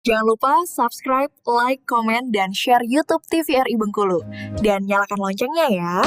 Jangan lupa subscribe, like, komen, dan share YouTube TVRI Bengkulu. Dan nyalakan loncengnya ya.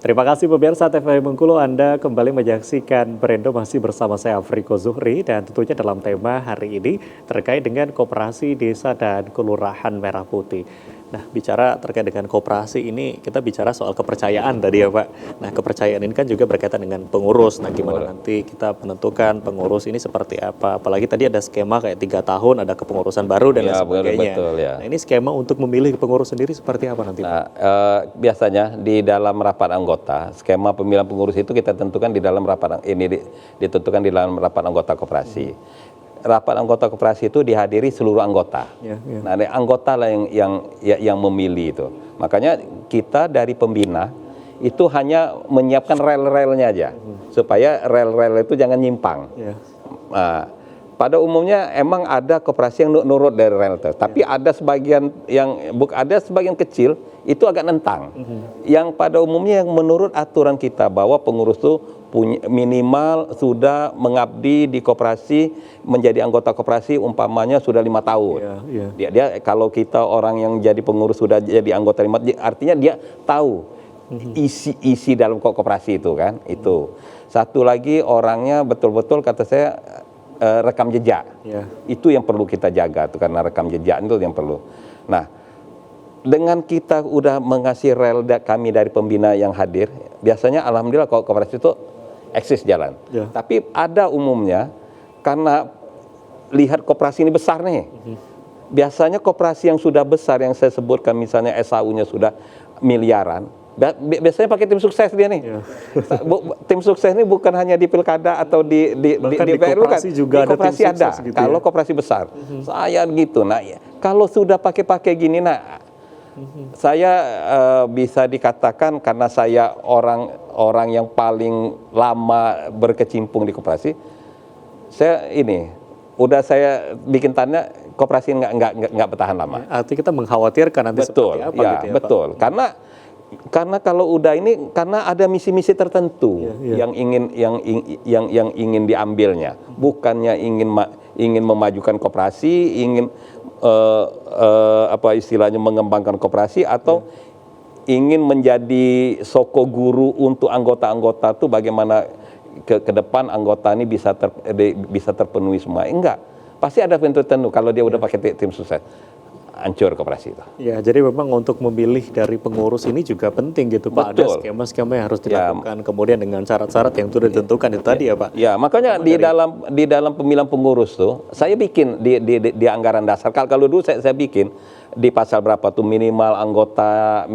Terima kasih pemirsa TVRI Bengkulu, Anda kembali menyaksikan Berendo masih bersama saya Afriko Zuhri, dan tentunya dalam tema hari ini terkait dengan Koperasi Desa dan Kelurahan Merah Putih. Nah, bicara terkait dengan koperasi ini, kita bicara soal kepercayaan tadi ya Pak. Nah, kepercayaan ini kan juga berkaitan dengan pengurus. Nah, gimana nanti kita menentukan pengurus ini seperti apa. Apalagi tadi ada skema kayak 3 tahun, ada kepengurusan baru dan lain sebagainya. Betul, ya. Nah, ini skema untuk memilih pengurus sendiri seperti apa nanti Pak? Nah, biasanya di dalam rapat anggota, skema pemilihan pengurus itu kita tentukan di dalam rapat ini ditentukan di dalam rapat anggota koperasi. Rapat anggota koperasi itu dihadiri seluruh anggota. Nah, anggota lah yang memilih itu. Makanya kita dari pembina itu hanya menyiapkan rel-relnya aja, supaya rel-rel itu jangan nyimpang. Nah, pada umumnya emang ada koperasi yang nurut dari rel itu, tapi ada sebagian kecil itu agak nentang. Yang pada umumnya yang menurut aturan kita bahwa pengurus itu punya minimal sudah mengabdi di koperasi, menjadi anggota koperasi umpamanya sudah 5 tahun. Dia kalau kita orang yang jadi pengurus sudah jadi anggota 5, artinya dia tahu isi dalam koperasi itu kan. Itu satu lagi, orangnya betul-betul kata saya rekam jejak. Itu yang perlu kita jaga tuh, karena rekam jejak itu yang perlu. Nah, dengan kita udah mengasih rel kami dari pembina yang hadir, biasanya alhamdulillah koperasi itu eksis jalan. Tapi ada umumnya karena lihat koperasi ini besar nih. Biasanya koperasi yang sudah besar yang saya sebutkan, misalnya SAU-nya sudah miliaran, biasanya pakai tim sukses dia nih. Tim sukses ini bukan hanya di pilkada atau di PRU kan, juga di koperasi ada. Gitu kalau koperasi besar, saya gitu. Nah, kalau sudah pakai gini, nah saya bisa dikatakan karena saya orang yang paling lama berkecimpung di koperasi, saya saya bikin tanda koperasi nggak bertahan lama. Artinya kita mengkhawatirkan nanti seperti apa gitu ya, betul. Pak? Karena kalau udah ini, karena ada misi-misi tertentu yang ingin diambilnya, bukannya ingin memajukan koperasi, ingin istilahnya mengembangkan koperasi, atau ingin menjadi soko guru untuk anggota-anggota tuh bagaimana ke depan anggota ini bisa terpenuhi semua. Enggak, pasti ada pintu tertentu. Kalau dia udah pakai tim sukses, hancur koperasi itu. Ya, jadi memang untuk memilih dari pengurus ini juga penting gitu Pak. Betul. Ada skema-skema yang harus dilakukan, kemudian dengan syarat-syarat yang sudah ditentukan itu tadi ya Pak. Ya, makanya di dalam pemilihan pengurus tuh saya bikin di anggaran dasar. Kalau dulu saya bikin di pasal berapa tuh minimal anggota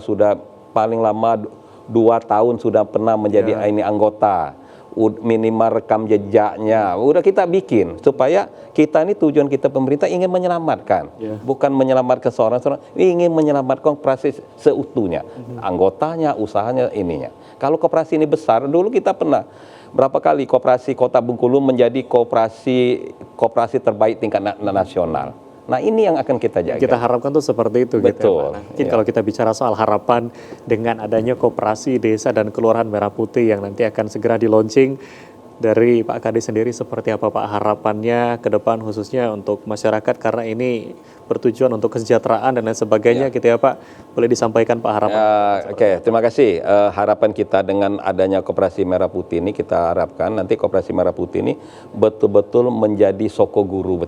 sudah paling lama 2 tahun sudah pernah menjadi ini anggota. Minimal rekam jejaknya udah kita bikin, supaya kita ini, tujuan kita pemerintah ingin menyelamatkan, bukan menyelamatkan seorang, ingin menyelamatkan koperasi seutuhnya, anggotanya, usahanya, ininya. Kalau koperasi ini besar, dulu kita pernah berapa kali koperasi Kota Bengkulu menjadi koperasi terbaik tingkat nasional. Nah, ini yang akan kita jaga. Kita harapkan tuh seperti itu. Betul. Gitu, nah, mungkin kalau kita bicara soal harapan dengan adanya Koperasi Desa dan Kelurahan Merah Putih yang nanti akan segera di-launching, dari Pak Kades sendiri seperti apa Pak harapannya ke depan, khususnya untuk masyarakat, karena ini bertujuan untuk kesejahteraan dan lain sebagainya gitu ya Pak. Boleh disampaikan Pak harapan? Oke, terima kasih. Harapan kita dengan adanya Koperasi Merah Putih ini, kita harapkan nanti Koperasi Merah Putih ini betul-betul menjadi soko guru,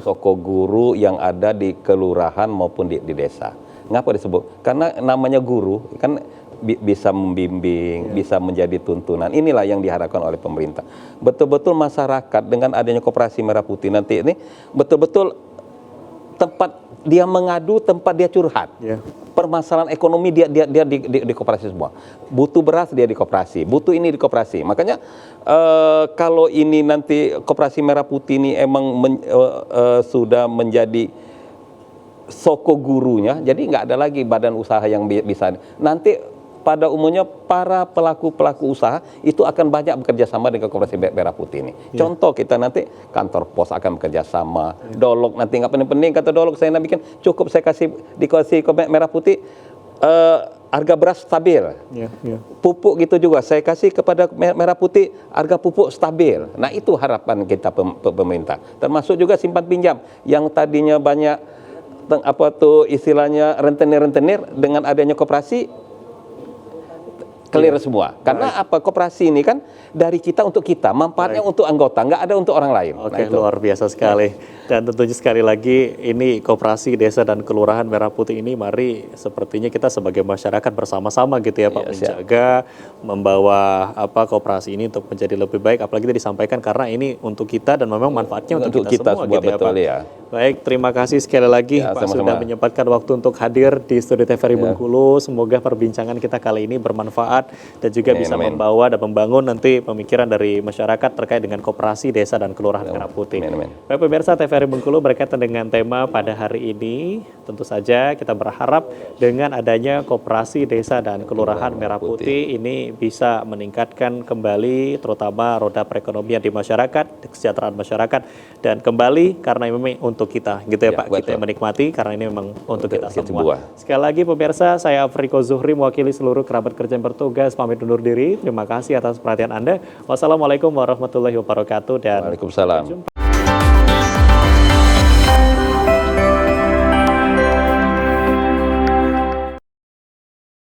soko guru yang ada di kelurahan maupun di desa. Ngapa disebut? Karena namanya guru kan bisa membimbing, bisa menjadi tuntunan. Inilah yang diharapkan oleh pemerintah. Betul-betul masyarakat dengan adanya Koperasi Merah Putih nanti ini betul-betul tempat dia mengadu, tempat dia curhat. Permasalahan ekonomi dia di koperasi semua. Butuh beras dia di koperasi, butuh ini di koperasi. Makanya kalau ini nanti Koperasi Merah Putih ini emang sudah menjadi soko gurunya, jadi nggak ada lagi badan usaha yang bisa. Nanti pada umumnya para pelaku usaha itu akan banyak bekerja sama dengan Koperasi Merah Putih ini. Contoh kita nanti kantor pos akan bekerja sama, Dolog nanti nggak penting-penting kata Dolog saya bikin cukup saya dikasih Merah Putih harga beras stabil. Pupuk gitu juga saya kasih kepada Merah Putih harga pupuk stabil. Nah itu harapan kita pemerintah. Termasuk juga simpan pinjam yang tadinya banyak istilahnya rentenir dengan adanya koperasi clear semua. Karena koperasi ini kan dari kita untuk kita, manfaatnya untuk anggota, nggak ada untuk orang lain. Oke, luar biasa sekali. Dan tentunya sekali lagi ini Koperasi Desa dan Kelurahan Merah Putih ini mari sepertinya kita sebagai masyarakat bersama-sama gitu ya Pak, menjaga, membawa koperasi ini untuk menjadi lebih baik. Apalagi tadi disampaikan karena ini untuk kita dan memang manfaatnya untuk kita semua gitu betul, ya Pak. Baik, terima kasih sekali lagi Pak sudah menyempatkan waktu untuk hadir di Studio TVRI Bengkulu. Semoga perbincangan kita kali ini bermanfaat dan juga bisa membawa dan membangun nanti pemikiran dari masyarakat terkait dengan Koperasi Desa dan Kelurahan Merah Putih. Baik pemirsa TVRI Bengkulu, berkaitan dengan tema pada hari ini, tentu saja kita berharap dengan adanya Koperasi Desa dan Kelurahan Merah Putih ini bisa meningkatkan kembali terutama roda perekonomian di masyarakat, kesejahteraan masyarakat, dan kembali karena memang untuk kita gitu ya Pak, kita yang menikmati karena ini memang untuk kita semua. Sekali lagi pemirsa, saya Afriko Zuhri mewakili seluruh kerabat kerja yang bertugas pamit undur diri. Terima kasih atas perhatian Anda. Wassalamualaikum warahmatullahi wabarakatuh dan Waalaikumsalam.